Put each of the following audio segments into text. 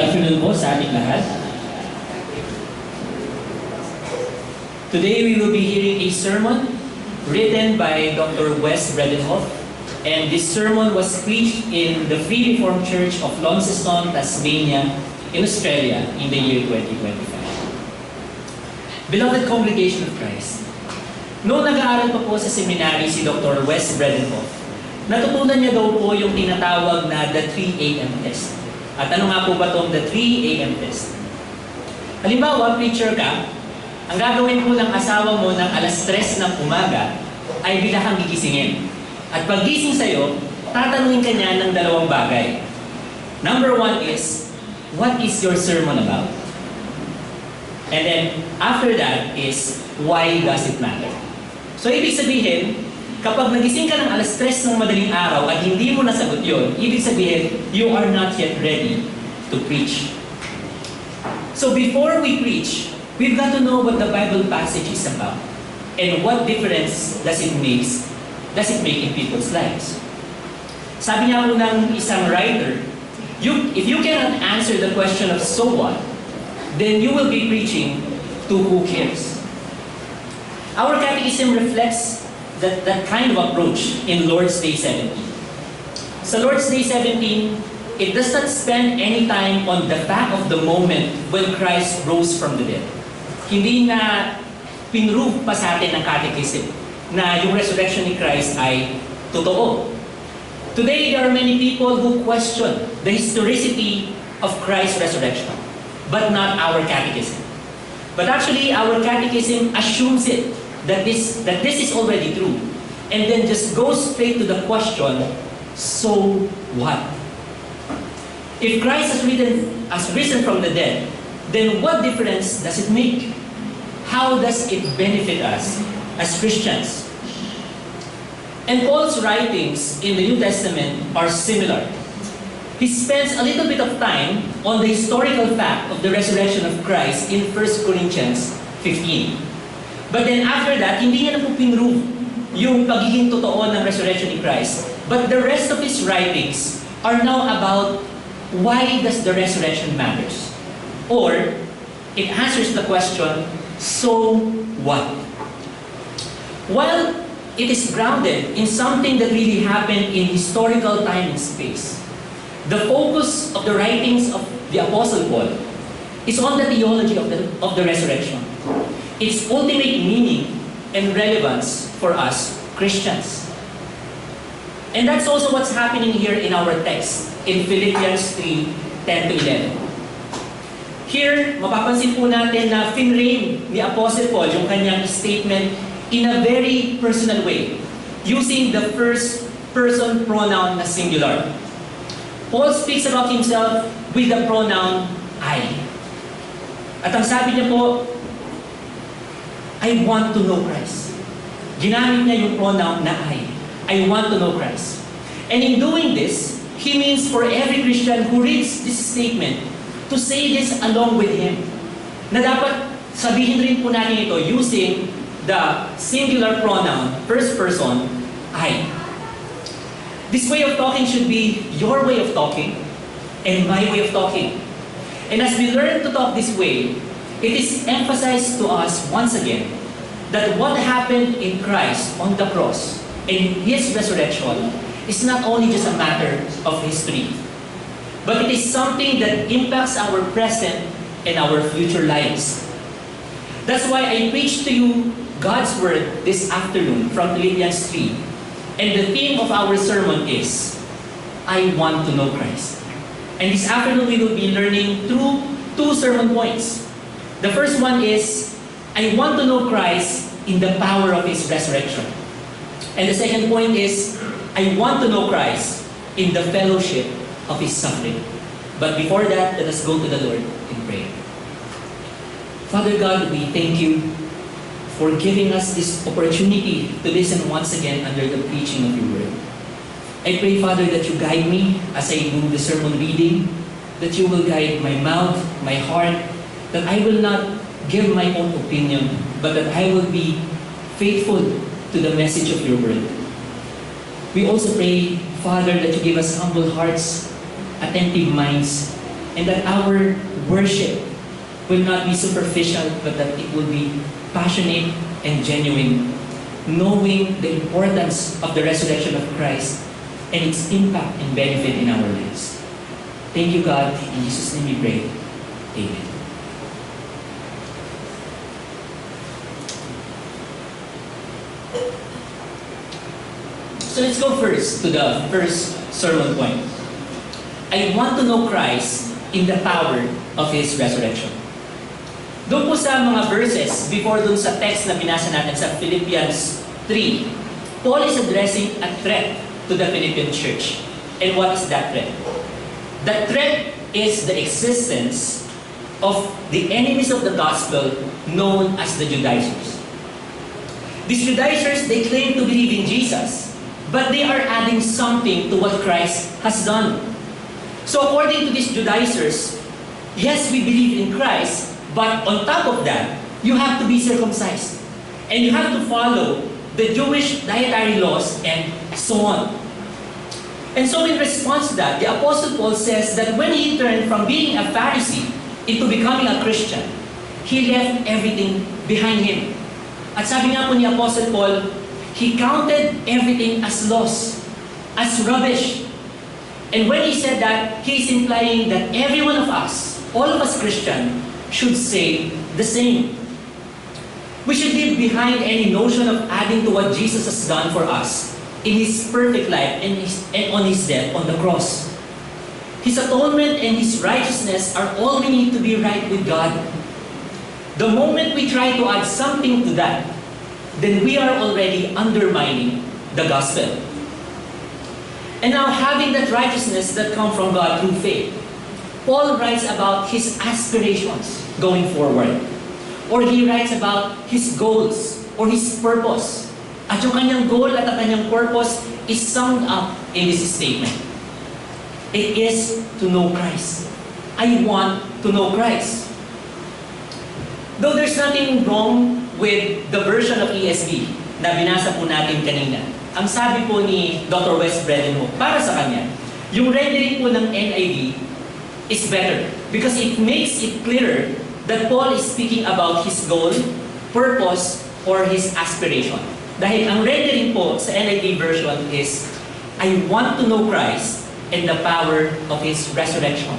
afternoon po sa ating lahat. Today we will be hearing a sermon written by Dr. Wes Bredenhoff, and this sermon was preached in the Free Reformed Church of Launceston, Tasmania, in Australia in the year 2025. Beloved congregation of Christ, noong nag-aaral pa po sa seminary si Dr. Wes Bredenhoff, natutunan niya daw po yung tinatawag na the 3 a.m. test. At ano nga po ba itong the 3 a.m. test? Halimbawa, preacher ka, ang gagawin mo ng asawa mo ng alas 3 ng umaga ay bigla kang gigisingin. At paggising sa'yo, tatanungin ka niya ng dalawang bagay. Number 1 is, what is your sermon about? And then, after that is, why does it matter? So, ibig sabihin, kapag nagising ka ng alas 3 ng madaling araw at hindi mo nasagot yun, ibig sabihin, you are not yet ready to preach. So before we preach, we've got to know what the Bible passage is about and what difference does it make in people's lives. Sabi nga po ng isang writer, if you cannot answer the question of so what, then you will be preaching to who cares. Our catechism reflects that kind of approach in Lord's Day 17. Sa Lord's Day 17, it does not spend any time on the fact of the moment when Christ rose from the dead. Hindi na pinrove pa sa atin ng catechism na yung resurrection ni Christ ay totoo. Today, there are many people who question the historicity of Christ's resurrection, but not our catechism. But actually, our catechism assumes it, that this is already true, and then just goes straight to the question, so what? If Christ has risen from the dead, then what difference does it make? How does it benefit us as Christians? And Paul's writings in the New Testament are similar. He spends a little bit of time on the historical fact of the resurrection of Christ in 1 Corinthians 15. But then after that, hindi niya na po pinrove yung pagiging totoo ng resurrection ni Christ. But the rest of his writings are now about why does the resurrection matters? Or, it answers the question, so what? While it is grounded in something that really happened in historical time and space, the focus of the writings of the Apostle Paul is on the theology of the resurrection. Its ultimate meaning and relevance for us Christians. And that's also what's happening here in our text in Philippians 3:10 to 11. Here, mapapansin po natin na finrame ni Apostle Paul yung kanyang statement in a very personal way, using the first person pronoun na singular. Paul speaks about himself with the pronoun I. At ang sabi niya po, I want to know Christ. Ginamit niya yung pronoun na I. I want to know Christ. And in doing this, he means for every Christian who reads this statement to say this along with him. Na dapat sabihin rin po natin ito using the singular pronoun, first person, I. This way of talking should be your way of talking and my way of talking. And as we learn to talk this way, it is emphasized to us once again that what happened in Christ on the cross and His resurrection is not only just a matter of history, but it is something that impacts our present and our future lives. That's why I preach to you God's Word this afternoon from Philippians 3. And the theme of our sermon is, I want to know Christ. And this afternoon we will be learning through 2 sermon points. The first one is, I want to know Christ in the power of His resurrection. And the second point is, I want to know Christ in the fellowship of His suffering. But before that, let us go to the Lord in prayer. Father God, we thank you for giving us this opportunity to listen once again under the preaching of your word. I pray, Father, that you guide me as I do the sermon reading, that you will guide my mouth, my heart, that I will not give my own opinion, but that I will be faithful to the message of your word. We also pray, Father, that you give us humble hearts, attentive minds, and that our worship will not be superficial, but that it will be passionate and genuine, knowing the importance of the resurrection of Christ and its impact and benefit in our lives. Thank you, God. In Jesus' name we pray. Amen. So let's go first to the first sermon point. I want to know Christ in the power of His resurrection. Doon po sa mga verses before doon sa text na binasa natin sa Philippians 3, Paul is addressing a threat to the Philippian church. And what is that threat? The threat is the existence of the enemies of the gospel known as the Judaizers. These Judaizers, they claim to believe in Jesus, but they are adding something to what Christ has done. So according to these Judaizers, yes, we believe in Christ, but on top of that, you have to be circumcised. And you have to follow the Jewish dietary laws and so on. And so in response to that, the Apostle Paul says that when he turned from being a Pharisee into becoming a Christian, he left everything behind him. At sabi nga po ni Apostle Paul, he counted everything as loss, as rubbish. And when he said that, he is implying that every one of us, all of us Christian, should say the same. We should leave behind any notion of adding to what Jesus has done for us in His perfect life and on His death on the cross. His atonement and His righteousness are all we need to be right with God. The moment we try to add something to that, then we are already undermining the gospel. And now, having that righteousness that comes from God through faith, Paul writes about his aspirations going forward. Or he writes about his goals or his purpose. At yung kanyang goal at ang kanyang purpose is summed up in this statement. It is to know Christ. I want to know Christ. Though there's nothing wrong with the version of ESV na binasa po natin kanina, ang sabi po ni Dr. Wes Bredenhoek, para sa kanya, yung rendering po ng NIV is better because it makes it clearer that Paul is speaking about his goal, purpose, or his aspiration. Dahil ang rendering po sa NIV version is, I want to know Christ and the power of His resurrection,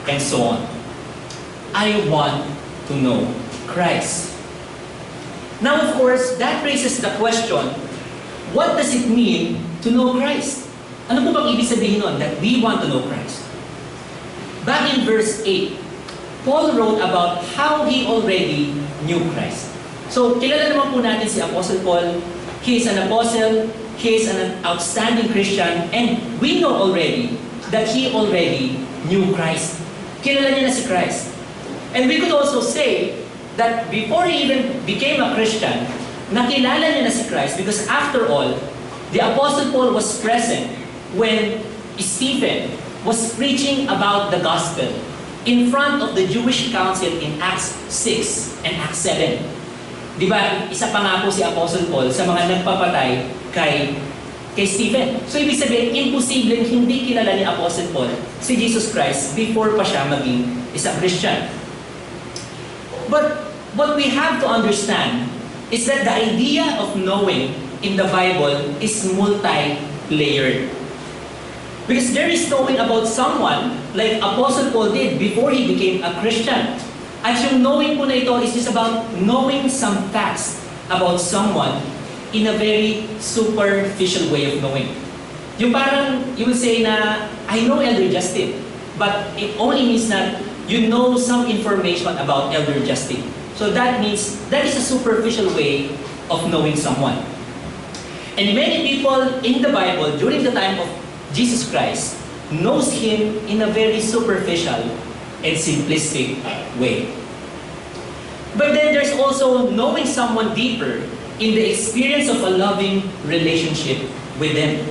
and so on. I want to know Christ. Now, of course, that raises the question, what does it mean to know Christ? Ano po bang ibig sabihin nun, that we want to know Christ? Back in verse 8, Paul wrote about how he already knew Christ. So, kilala naman po natin si Apostle Paul. He is an apostle, he is an outstanding Christian, and we know already that he already knew Christ. Kilala niya na si Christ. And we could also say that before he even became a Christian, nakilala niya na si Christ because after all, the Apostle Paul was present when Stephen was preaching about the gospel in front of the Jewish council in Acts 6 and Acts 7. Di ba, isa pa nga po si Apostle Paul sa mga nagpapatay kay Stephen. So ibig sabihin, imposible hindi kilala ni Apostle Paul si Jesus Christ before pa siya maging isang Christian. But what we have to understand is that the idea of knowing in the Bible is multi-layered. Because there is knowing about someone like Apostle Paul did before he became a Christian. At yung knowing po na ito is just about knowing some facts about someone in a very superficial way of knowing. Yung parang, you will say na, I know Elder Justin, but it only means that you know some information about Elder Justin. So that means, that is a superficial way of knowing someone. And many people in the Bible, during the time of Jesus Christ, knows Him in a very superficial and simplistic way. But then there's also knowing someone deeper in the experience of a loving relationship with them.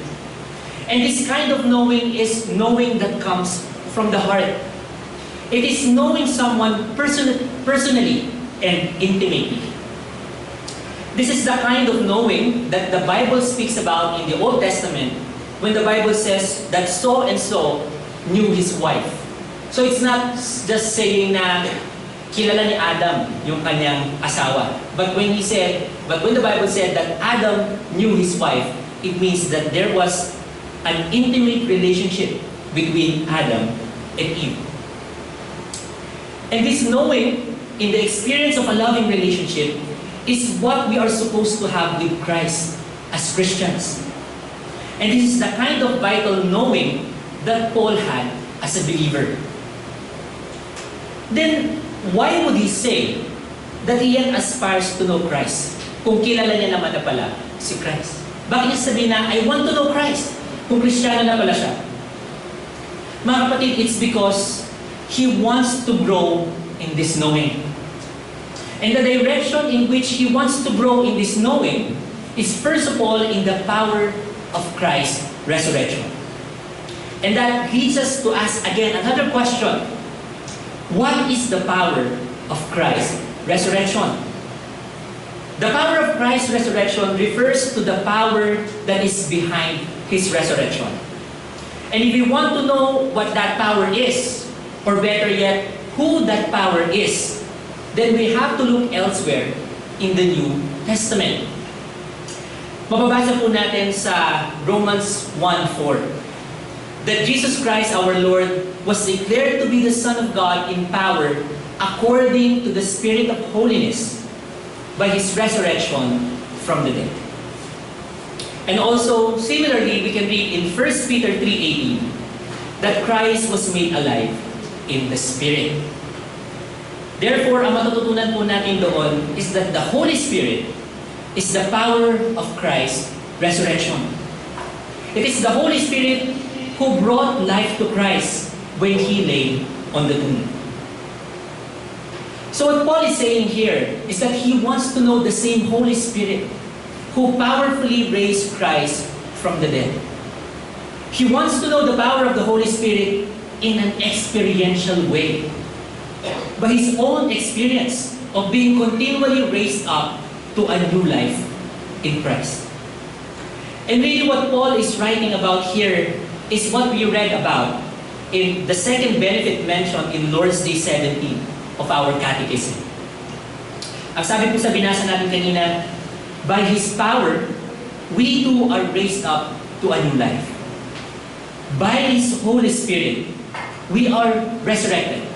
And this kind of knowing is knowing that comes from the heart. It is knowing someone personally and intimately. This is the kind of knowing that the Bible speaks about in the Old Testament when the Bible says that so and so knew his wife. So it's not just saying na kilala ni Adam yung kanyang asawa. But when the Bible said that Adam knew his wife, it means that there was an intimate relationship between Adam and Eve. And this knowing in the experience of a loving relationship is what we are supposed to have with Christ as Christians. And this is the kind of vital knowing that Paul had as a believer. Then, why would he say that he yet aspires to know Christ kung kilala niya naman na pala si Christ? Bakit niya sabihin na, I want to know Christ kung Kristiyano na pala siya? Mga kapatid, it's because he wants to grow in this knowing. And the direction in which he wants to grow in this knowing is first of all in the power of Christ's resurrection. And that leads us to ask again another question. What is the power of Christ's resurrection? The power of Christ's resurrection refers to the power that is behind His resurrection. And if we want to know what that power is, or better yet, who that power is, then we have to look elsewhere in the New Testament. Mababasa po natin sa Romans 1:4 that Jesus Christ our Lord was declared to be the Son of God in power according to the Spirit of holiness by His resurrection from the dead. And also, similarly, we can read in 1 Peter 3:18 that Christ was made alive in the Spirit. Therefore, ang matututunan po natin doon is that the Holy Spirit is the power of Christ's resurrection. It is the Holy Spirit who brought life to Christ when He lay on the tomb. So what Paul is saying here is that he wants to know the same Holy Spirit who powerfully raised Christ from the dead. He wants to know the power of the Holy Spirit in an experiential way. By his own experience of being continually raised up to a new life in Christ. And really what Paul is writing about here is what we read about in the second benefit mentioned in Lord's Day 17 of our catechism. Ang sabi po sa binasa natin kanina, by His power, we too are raised up to a new life. By His Holy Spirit, we are resurrected.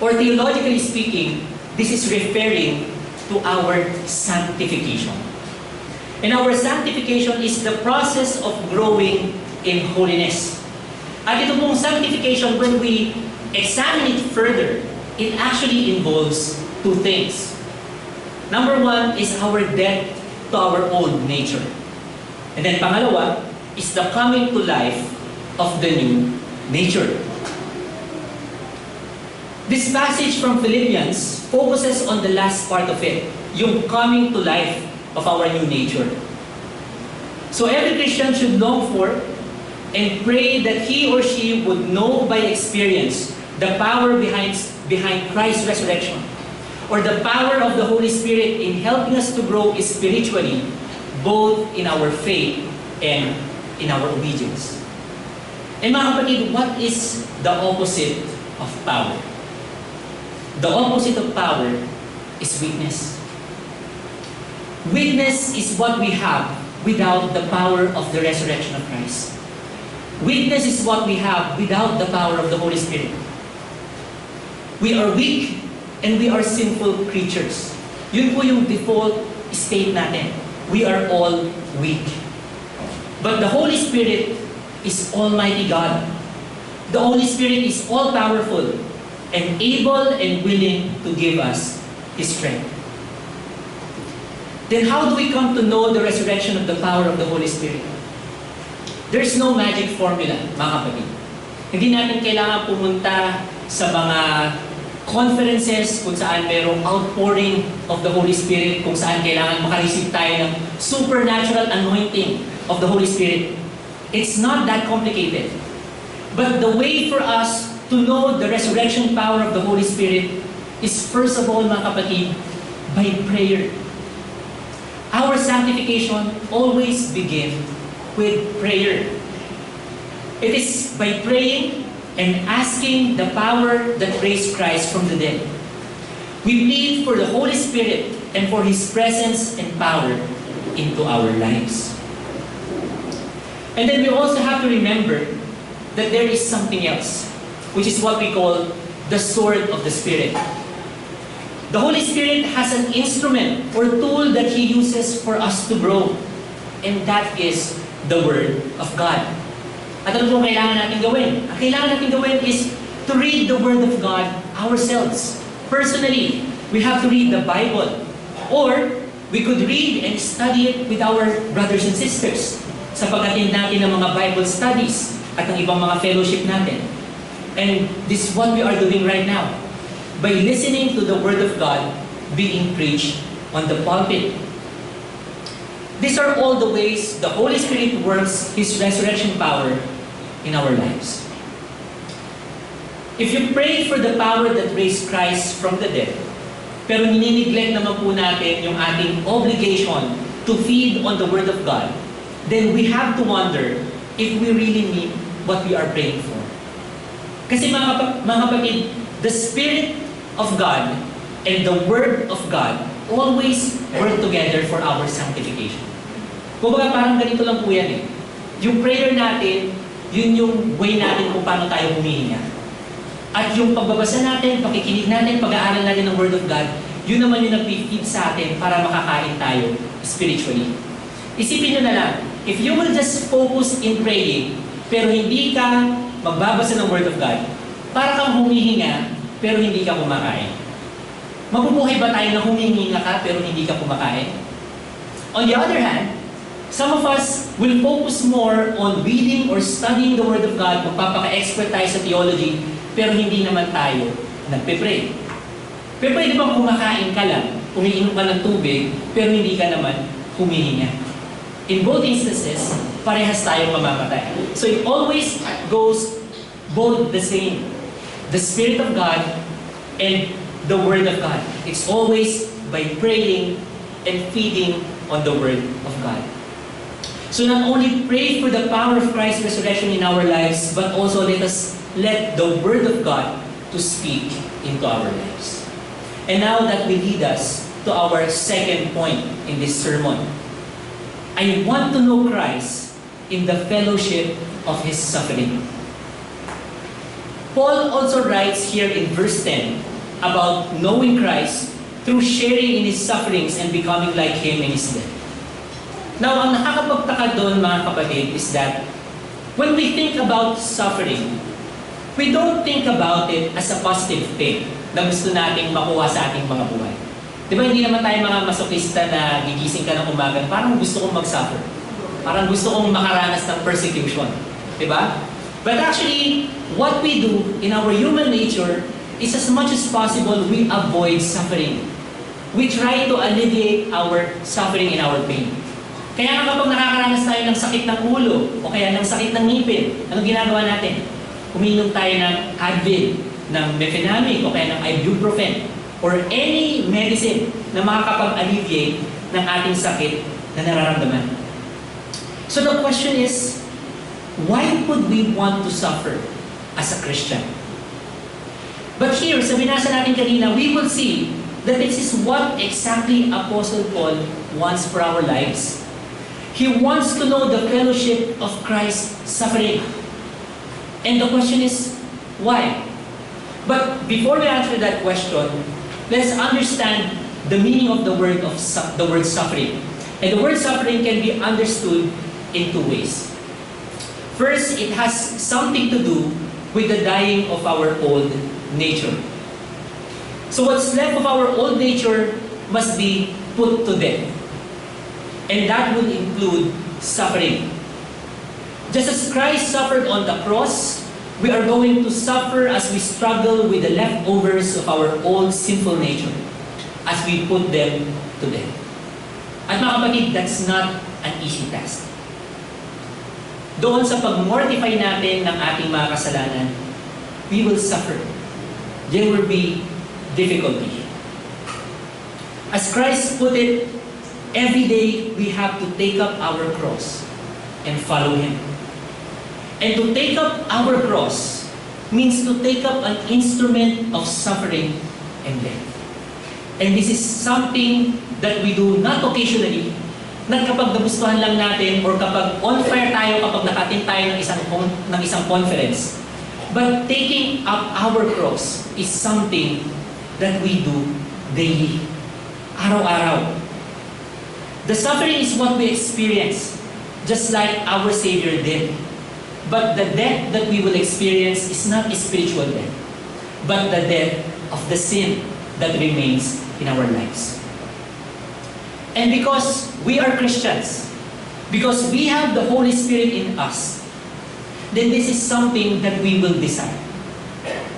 Or theologically speaking, this is referring to our sanctification. And our sanctification is the process of growing in holiness. At ito pong sanctification, when we examine it further, it actually involves two things. Number one is our death to our old nature. And then pangalawa is the coming to life of the new nature. This passage from Philippians focuses on the last part of it, yung coming to life of our new nature. So every Christian should long for and pray that he or she would know by experience the power behind Christ's resurrection, or the power of the Holy Spirit in helping us to grow spiritually, both in our faith and in our obedience. And mga kapatid, what is the opposite of power? The opposite of power is weakness. Weakness is what we have without the power of the resurrection of Christ. Weakness is what we have without the power of the Holy Spirit. We are weak and we are sinful creatures. Yun po yung default state natin. We are all weak. But the Holy Spirit is Almighty God. The Holy Spirit is all-powerful and able and willing to give us His strength. Then how do we come to know the resurrection of the power of the Holy Spirit? There's no magic formula, mga kapatid. Hindi natin kailangan pumunta sa mga conferences kung saan mayroong outpouring of the Holy Spirit, kung saan kailangan makareceive tayo ng supernatural anointing of the Holy Spirit. It's not that complicated. But the way for us to know the resurrection power of the Holy Spirit is first of all, mga kapatid, by prayer. Our sanctification always begins with prayer. It is by praying and asking the power that raised Christ from the dead. We plead for the Holy Spirit and for His presence and power into our lives. And then we also have to remember that there is something else, which is what we call the sword of the Spirit. The Holy Spirit has an instrument or tool that He uses for us to grow, and that is the Word of God. At ano po kailangan natin gawin? Ang kailangan natin gawin is to read the Word of God ourselves. Personally, we have to read the Bible. Or, we could read and study it with our brothers and sisters sa pag-attend natin ng mga Bible studies at ng ibang mga fellowship natin. And this is what we are doing right now by listening to the Word of God being preached on the pulpit. These are all the ways the Holy Spirit works His resurrection power in our lives. If you pray for the power that raised Christ from the dead, pero ninineglect naman po natin yung ating obligation to feed on the Word of God, then we have to wonder if we really mean what we are praying for. Kasi mga kapatid, the Spirit of God and the Word of God always work together for our sanctification. Kumbaga parang ganito lang po yan eh. Yung prayer natin, yun yung way natin kung paano tayo humihinga. At yung pagbabasa natin, pakikinig natin, pag-aaral natin ng Word of God, yun naman yung nag-feed sa atin para makakain tayo spiritually. Isipin nyo na lang, if you will just focus in praying, pero hindi ka magbabasa ng Word of God, para kang humihinga, pero hindi ka kumakain. Mabubuhay ba tayo na humihinga ka, pero hindi ka kumakain? On the other hand, some of us will focus more on reading or studying the Word of God, magpapaka-expert tayo sa theology, pero hindi naman tayo nagpe-pray. Pero pwede bang kumakain ka lang, umiinom ka ng tubig, pero hindi ka naman humihinga? In both instances, parehas tayong mamamatay. So it always goes both the same. The Spirit of God and the Word of God. It's always by praying and feeding on the Word of God. So not only pray for the power of Christ's resurrection in our lives, but also let the Word of God to speak into our lives. And now that will lead us to our second point in this sermon. I want to know Christ in the fellowship of His suffering. Paul also writes here in verse 10 about knowing Christ through sharing in His sufferings and becoming like Him in His death. Now, ang nakakapagtaka doon mga kapatid is that when we think about suffering, we don't think about it as a positive thing na gusto nating makuha sa ating mga buhay. Di ba hindi naman tayo mga masokista na gigising ka ng umaga, parang gusto kong mag-suffer. Parang gusto kong makaranas ng persecution. Di ba? But actually, what we do in our human nature is as much as possible, we avoid suffering. We try to alleviate our suffering and our pain. Kaya nga kapag nakakaranas tayo ng sakit ng ulo o kaya ng sakit ng ngipin, anong ginagawa natin? Uminom tayo ng Advil, ng Mefenamic o kaya ng Ibuprofen or any medicine na makakapag-alleviate ng ating sakit na nararamdaman. So the question is, why would we want to suffer as a Christian? But here, sa binasa natin kanina, we will see that this is what exactly Apostle Paul wants for our lives. He wants to know the fellowship of Christ's suffering. And the question is, why? But before we answer that question, let's understand the meaning of the word suffering. And the word suffering can be understood in two ways. First, it has something to do with the dying of our old nature. So what's left of our old nature must be put to death. And that would include suffering. Just as Christ suffered on the cross, we are going to suffer as we struggle with the leftovers of our old sinful nature as we put them to death. At mga kapatid, that's not an easy task. Doon sa pag-mortify natin ng ating mga kasalanan, we will suffer. There will be difficulty. As Christ put it, every day we have to take up our cross and follow Him. And to take up our cross means to take up an instrument of suffering and death. And this is something that we do not occasionally, not kapag nagustuhan lang natin or kapag on fire tayo kapag nakatin tayo ng isang conference. But taking up our cross is something that we do daily, araw-araw. The suffering is what we experience, just like our Savior did. But the death that we will experience is not a spiritual death, but the death of the sin that remains in our lives. And because we are Christians, because we have the Holy Spirit in us, then this is something that we will decide.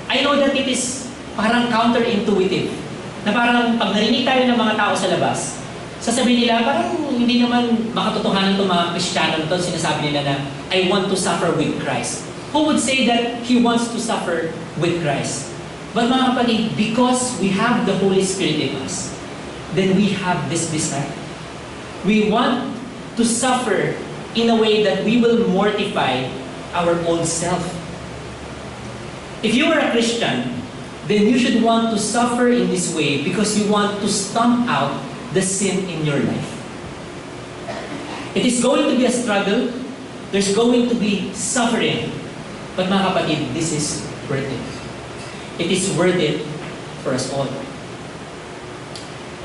I know that it is parang counterintuitive, na parang pag narinig tayo ng mga tao sa labas, sasabihin nila, parang hindi naman makatotohanan itong mga Kristiyano ito, sinasabi nila na, I want to suffer with Christ. Who would say that he wants to suffer with Christ? But mga kapatid, because we have the Holy Spirit in us, then we have this desire. We want to suffer in a way that we will mortify our own self. If you are a Christian, then you should want to suffer in this way because you want to stomp out the sin in your life. It is going to be a struggle. There's going to be suffering. But mga kapatid, this is worth it. It is worth it for us all.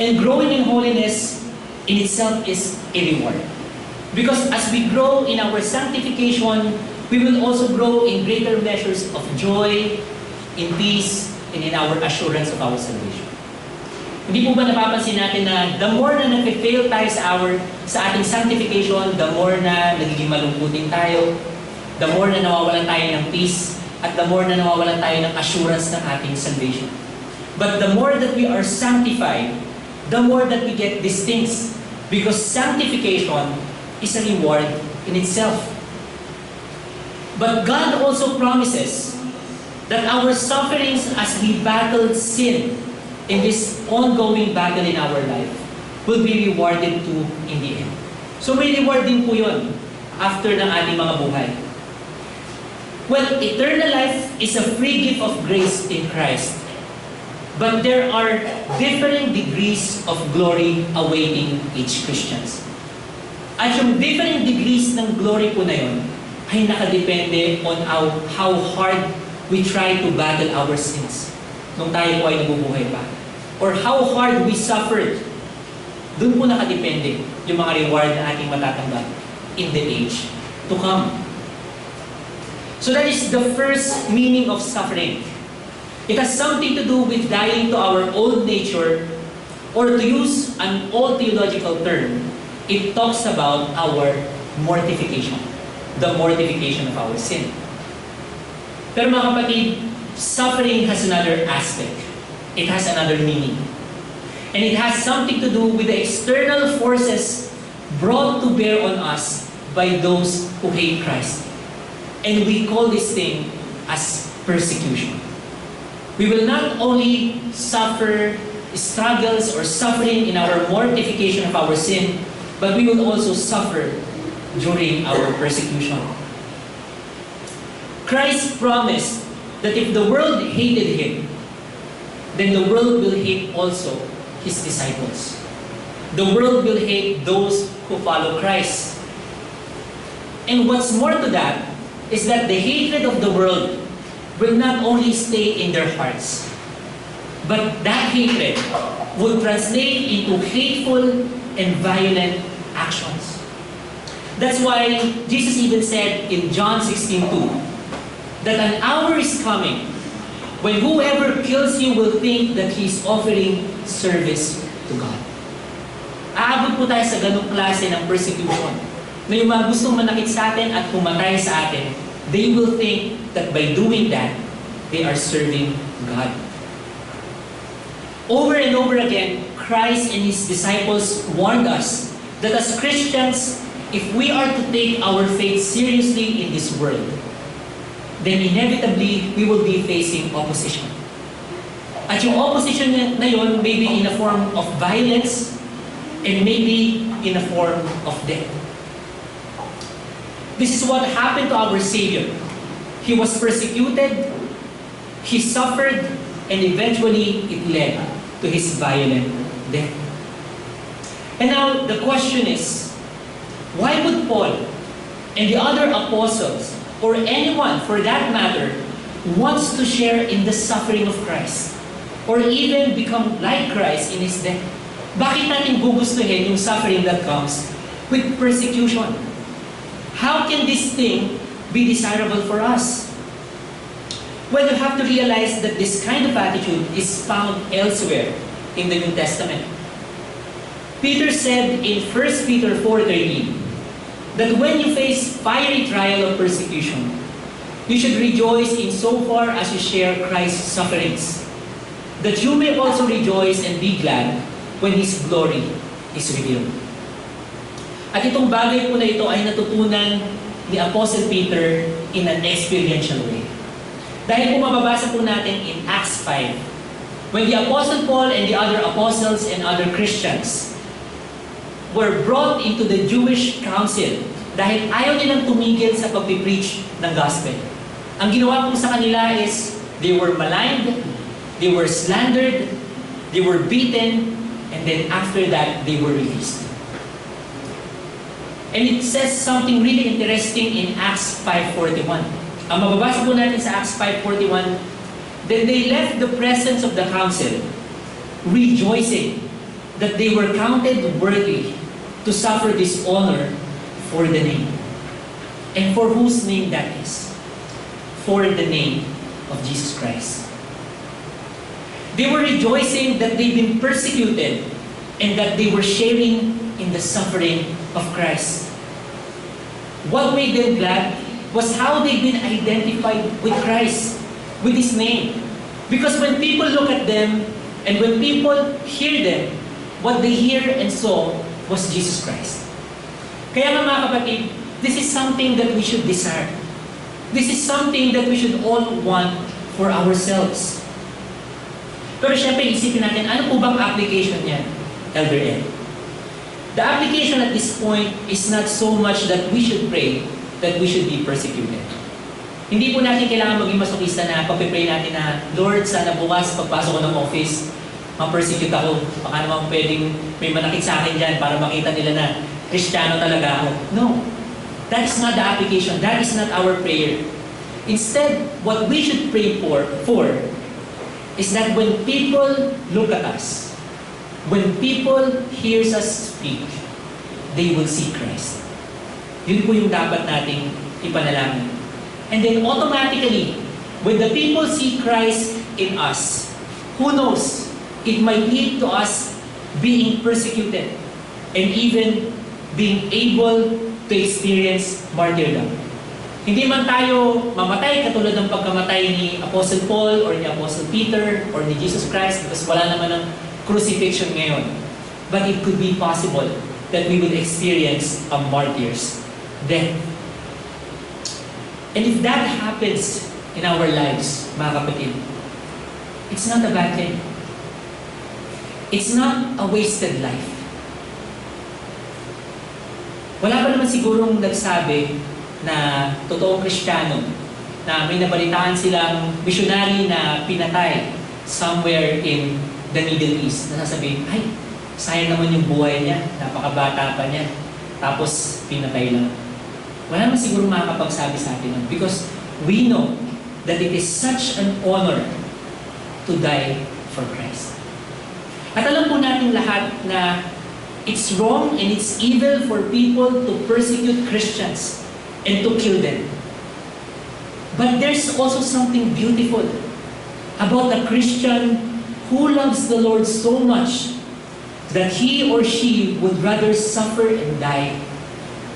And growing in holiness in itself is a reward. Because as we grow in our sanctification, we will also grow in greater measures of joy, in peace, and in our assurance of our salvation. Hindi po ba napapansin natin na the more na nag-fail tayo sa ating sanctification, the more na nagiging malungkutin tayo, the more na nawawalan tayo ng peace, at the more na nawawalan tayo ng assurance ng ating salvation. But the more that we are sanctified, the more that we get these things. Because sanctification is a reward in itself. But God also promises that our sufferings as we battle sin in this ongoing battle in our life will be rewarded too in the end. So may reward din po yun after ng ating mga buhay. Well, eternal life is a free gift of grace in Christ. But there are different degrees of glory awaiting each Christians. At yung different degrees ng glory po na yun ay nakadepende on how hard we try to battle our sins nung tayo po ay nabubuhay pa. Or how hard we suffered. Doon po nakadepende yung mga reward na ating matatanggap in the age to come. So that is the first meaning of suffering. It has something to do with dying to our old nature, or to use an old theological term, it talks about our mortification. The mortification of our sin. Pero mga kapatid, suffering has another aspect. It has another meaning. And it has something to do with the external forces brought to bear on us by those who hate Christ. And we call this thing as persecution. We will not only suffer struggles or suffering in our mortification of our sin, but we will also suffer during our persecution. Christ promised that if the world hated Him, then the world will hate also His disciples. The world will hate those who follow Christ. And what's more to that is that the hatred of the world will not only stay in their hearts, but that hatred will translate into hateful and violent actions. That's why Jesus even said in John 16:2 that an hour is coming when whoever kills you will think that he's offering service to God. Aabot po tayo sa ganung klase ng persecution na yung mga gustong manakit sa atin at pumatay sa atin, they will think that by doing that, they are serving God. Over and over again, Christ and His disciples warned us that as Christians, if we are to take our faith seriously in this world, then inevitably, we will be facing opposition. At yung opposition na yun, maybe in a form of violence, and maybe in a form of death. This is what happened to our Savior. He was persecuted, He suffered, and eventually it led to his violent death. And now the question is, why would Paul and the other apostles, or anyone for that matter, wants to share in the suffering of Christ, or even become like Christ in his death? Bakit natin gugustuhin yung suffering that comes with persecution? How can this thing be desirable for us? Well, you have to realize that this kind of attitude is found elsewhere in the New Testament. Peter said in 1 Peter 4:13 that when you face fiery trial or persecution, you should rejoice in so far as you share Christ's sufferings, that you may also rejoice and be glad when His glory is revealed. At itong bagay po na ito ay natutunan ni Apostle Peter in an experiential way. Dahil kung mababasa po natin in Acts 5, when the Apostle Paul and the other apostles and other Christians were brought into the Jewish council dahil ayaw nilang tumigil sa pag-preach ng gospel. Ang ginawa po sa kanila is they were maligned, they were slandered, they were beaten, and then after that, they were released. And it says something really interesting in Acts 5:41. Ang mababasa po natin sa Acts 5:41, then they left the presence of the council, rejoicing that they were counted worthy to suffer dishonor for the name. And for whose name that is? For the name of Jesus Christ. They were rejoicing that they've been persecuted and that they were sharing in the suffering of Christ. What made them glad was how they've been identified with Christ, with His name. Because when people look at them and when people hear them, what they hear and saw was Jesus Christ. Kaya nga mga kapatid, this is something that we should desire. This is something that we should all want for ourselves. Pero syempre, isipin natin, ano po bang application niyan, Elder Ed? The application at this point is not so much that we should pray that we should be persecuted. Hindi po natin kailangan maging masokista na pagpipray natin na, Lord, sana bukas pagpasok ko ng office, ma-persecute ako. Baka naman pwedeng may manakit sa akin dyan para makita nila na Kristiyano talaga ako. No. That is not the application. That is not our prayer. Instead, what we should pray for is that when people look at us, when people hear us speak, they will see Christ. Yun po yung dapat nating ipanalangin. And then automatically, when the people see Christ in us, who knows, it might lead to us being persecuted and even being able to experience martyrdom. Hindi man tayo mamatay katulad ng pagkamatay ni Apostle Paul or ni Apostle Peter or ni Jesus Christ because wala naman ng crucifixion ngayon. But it could be possible that we will experience a martyr's death. And if that happens in our lives, mga kapatid, it's not a bad thing. It's not a wasted life. Wala pa naman sigurong nagsabi na totoong Kristiyano na may nabalitaan silang missionary na pinatay somewhere in the Middle East. Nasasabihin, ay, sayang naman yung buhay niya, napakabata pa niya, tapos pinatay lang. Wala naman siguro makakapagsabi sa atin nun because we know that it is such an honor to die for Christ. At alam po natin lahat na it's wrong and it's evil for people to persecute Christians and to kill them. But there's also something beautiful about a Christian who loves the Lord so much that he or she would rather suffer and die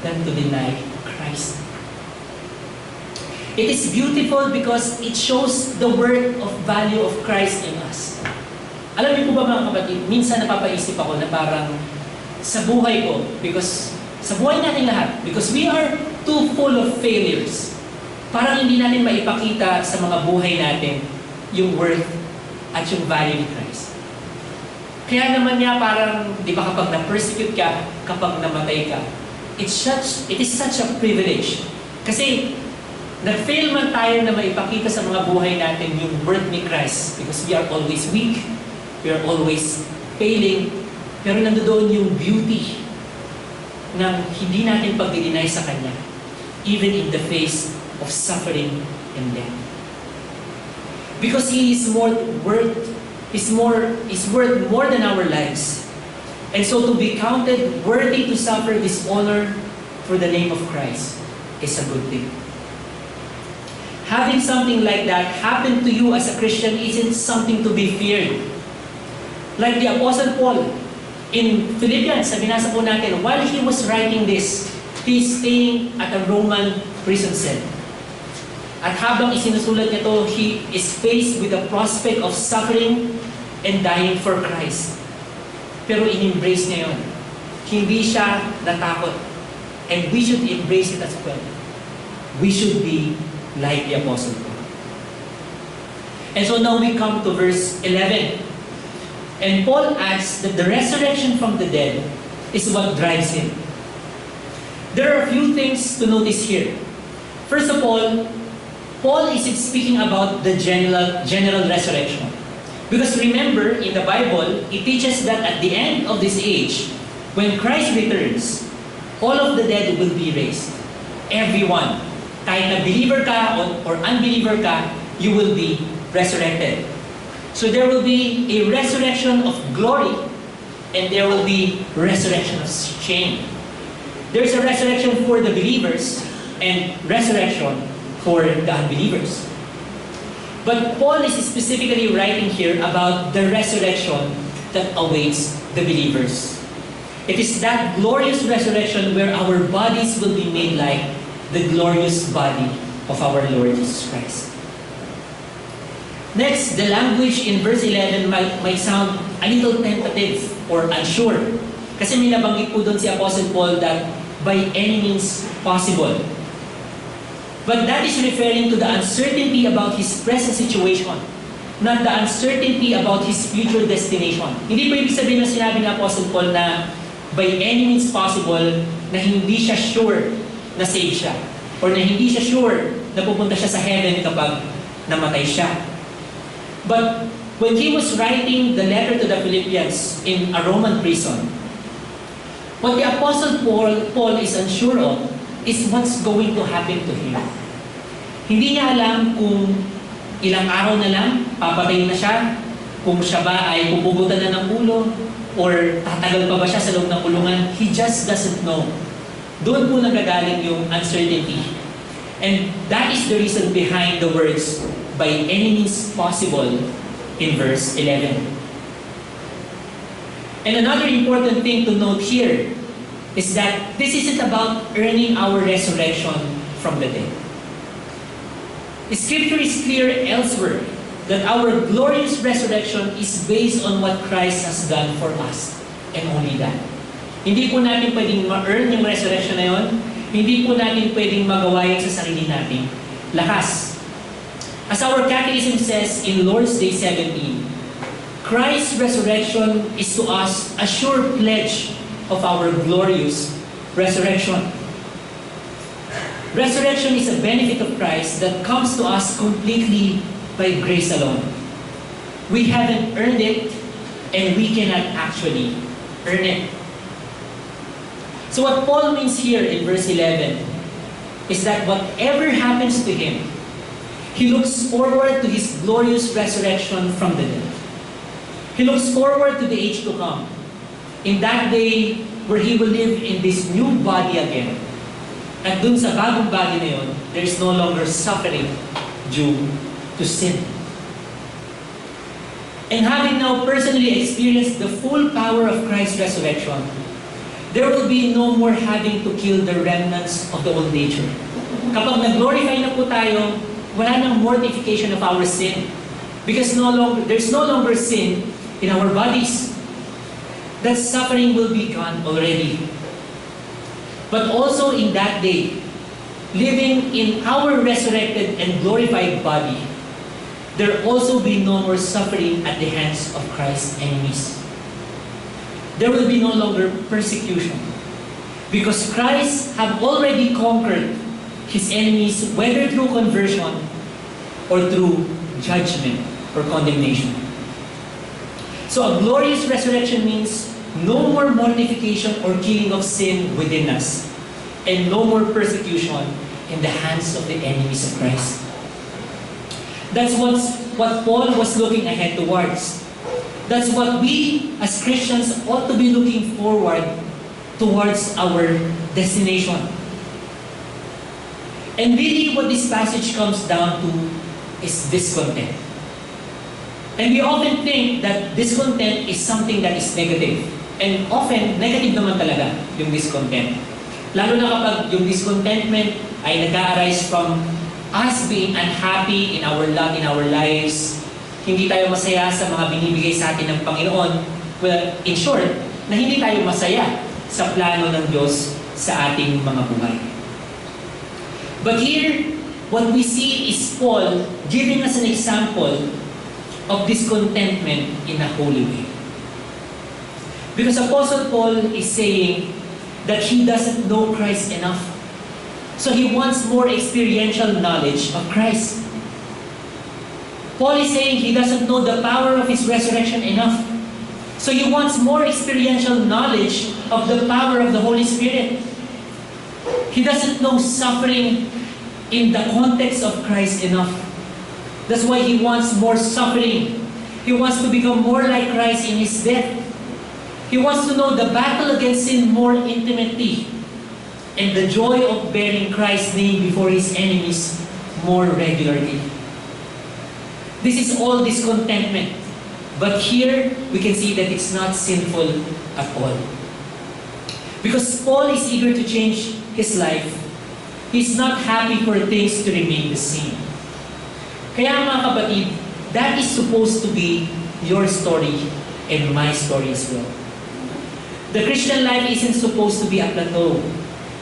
than to deny Christ. It is beautiful because it shows the worth of value of Christ in us. Alam niyo po ba mga kapatid, minsan napapaisip ako na parang sa buhay ko, because sa buhay natin lahat, because we are too full of failures, parang hindi natin maipakita sa mga buhay natin yung worth at yung value ni Christ. Kaya naman niya parang, di ba kapag na-persecute ka, kapag namatay ka, it is such a privilege. Kasi Nag-fail man tayo na maipakita sa mga buhay natin yung worth ni Christ because we are always weak, we are always failing, pero nandoon yung beauty ng hindi natin pag-deny sa Kanya, even in the face of suffering and death. Because He is worth more than our lives. And so to be counted worthy to suffer dishonor for the name of Christ is a good thing. Having something like that happen to you as a Christian isn't something to be feared. Like the Apostle Paul in Philippians, sabi nasa po natin, while he was writing this, he's staying at a Roman prison cell. At habang isinusulat niya to, he is faced with the prospect of suffering and dying for Christ. Pero in-embrace niya yun. Hindi siya natakot. And we should embrace it as well. We should be like the Apostle Paul. And so now we come to verse 11. And Paul adds that the resurrection from the dead is what drives him. There are a few things to notice here. First of all, Paul is speaking about the general resurrection. Because remember, in the Bible, it teaches that at the end of this age, when Christ returns, all of the dead will be raised. Everyone. Kahit na believer ka or unbeliever ka, you will be resurrected. So there will be a resurrection of glory and there will be resurrection of shame. There's a resurrection for the believers and resurrection for the unbelievers. But Paul is specifically writing here about the resurrection that awaits the believers. It is that glorious resurrection where our bodies will be made like the glorious body of our Lord Jesus Christ. Next, the language in verse 11 might sound a little tentative or unsure. Kasi may nabanggit po doon si Apostle Paul that by any means possible. But that is referring to the uncertainty about his present situation, not the uncertainty about his future destination. Hindi po ibig sabihin na sinabi ng Apostle Paul na by any means possible na hindi siya sure na save siya. Or na hindi siya sure na pupunta siya sa heaven kapag namatay siya. But when he was writing the letter to the Philippians in a Roman prison, what the Apostle Paul is unsure of is what's going to happen to him. Hindi niya alam kung ilang araw na lang, papatayin na siya, kung siya ba ay pupugutan na ng ulo, or tatagal pa ba siya sa loob ng kulungan. He just doesn't know. Doon po nagagaling yung uncertainty. And that is the reason behind the words, by any means possible, in verse 11. And another important thing to note here is that this isn't about earning our resurrection from the dead. The Scripture is clear elsewhere that our glorious resurrection is based on what Christ has done for us, and only that. Hindi po natin pwedeng ma-earn yung resurrection na yun. Hindi po natin pwedeng magawa yan sa sarili natin. Lakas. As our catechism says in Lord's Day 17, Christ's resurrection is to us a sure pledge of our glorious resurrection. Resurrection is a benefit of Christ that comes to us completely by grace alone. We haven't earned it, and we cannot actually earn it. So what Paul means here in verse 11 is that whatever happens to him, he looks forward to his glorious resurrection from the dead. He looks forward to the age to come, in that day where he will live in this new body again. At dun sa bagong body na yun, there is no longer suffering due to sin. And having now personally experienced the full power of Christ's resurrection, there will be no more having to kill the remnants of the old nature. Kapag nag-glorify na po tayo, wala nang mortification of our sin. Because there's no longer sin in our bodies. That suffering will be gone already. But also in that day, living in our resurrected and glorified body, there also be no more suffering at the hands of Christ's enemies. There will be no longer persecution. Because Christ have already conquered his enemies, whether through conversion or through judgment or condemnation. So a glorious resurrection means no more mortification or killing of sin within us, and no more persecution in the hands of the enemies of Christ. That's what Paul was looking ahead towards. That's what we as Christians ought to be looking forward towards our destination. And really what this passage comes down to is discontent. And we often think that discontent is something that is negative. And often, negative naman talaga yung discontent. Lalo na kapag yung discontentment ay nag-arise from us being unhappy in our lives, hindi tayo masaya sa mga binibigay sa atin ng Panginoon. Well, in short, na hindi tayo masaya sa plano ng Diyos sa ating mga buhay. But here, what we see is Paul giving us an example of discontentment in a holy way. Because Apostle Paul is saying that he doesn't know Christ enough. So he wants more experiential knowledge of Christ. Paul is saying he doesn't know the power of his resurrection enough. So he wants more experiential knowledge of the power of the Holy Spirit. He doesn't know suffering in the context of Christ enough. That's why he wants more suffering. He wants to become more like Christ in his death. He wants to know the battle against sin more intimately, and the joy of bearing Christ's name before his enemies more regularly. This is all discontentment. But here, we can see that it's not sinful at all. Because Paul is eager to change his life, he's not happy for things to remain the same. Kaya mga kapatid, that is supposed to be your story and my story as well. The Christian life isn't supposed to be a plateau.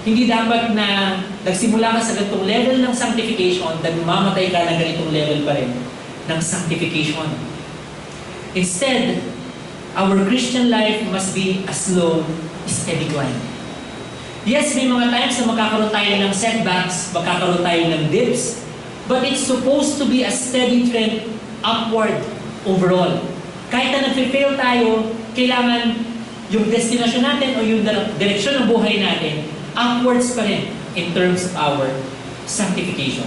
Hindi dapat na nagsimula ka sa ganitong level ng sanctification, then mamatay ka ng ganitong level pa rin ng sanctification. Instead, our Christian life must be a slow, steady climb. Yes, may mga times na magkakaroon tayo ng setbacks, magkakaroon tayo ng dips, but it's supposed to be a steady trend upward overall. Kahit na nag-fail tayo, kailangan yung destination natin o yung direksyon ng buhay natin, upwards pa rin in terms of our sanctification.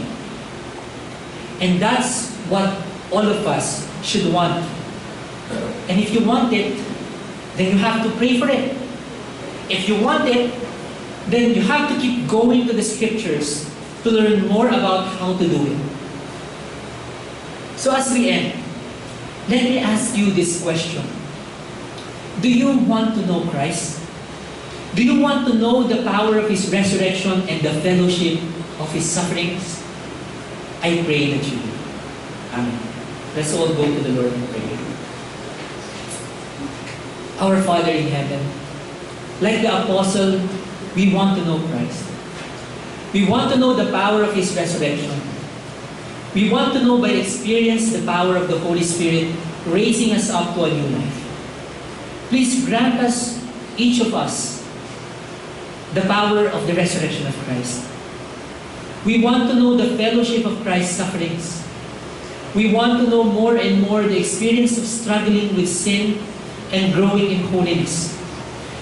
And that's what all of us should want. And if you want it, then you have to pray for it. If you want it, then you have to keep going to the scriptures to learn more about how to do it. So as we end, let me ask you this question. Do you want to know Christ? Do you want to know the power of His resurrection and the fellowship of His sufferings? I pray that you do. Amen. Let's all go to the Lord and pray. Our Father in heaven, like the apostle, we want to know Christ. We want to know the power of His resurrection. We want to know by experience the power of the Holy Spirit raising us up to a new life. Please grant us, each of us, the power of the resurrection of Christ. We want to know the fellowship of Christ's sufferings. We want to know more and more the experience of struggling with sin and growing in holiness.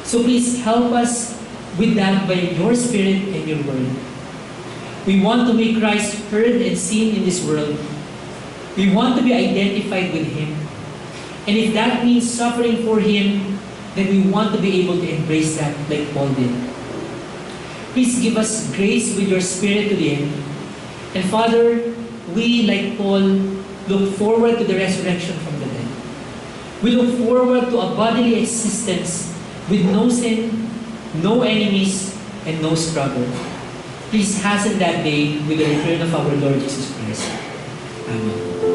So please help us with that by your Spirit and your Word. We want to make Christ heard and seen in this world. We want to be identified with Him. And if that means suffering for Him, then we want to be able to embrace that like Paul did. Please give us grace with your Spirit to the end. And Father, we, like Paul, look forward to the resurrection from the dead. We look forward to a bodily existence with no sin, no enemies, and no struggle. Please hasten that day with the return of our Lord Jesus Christ. Amen.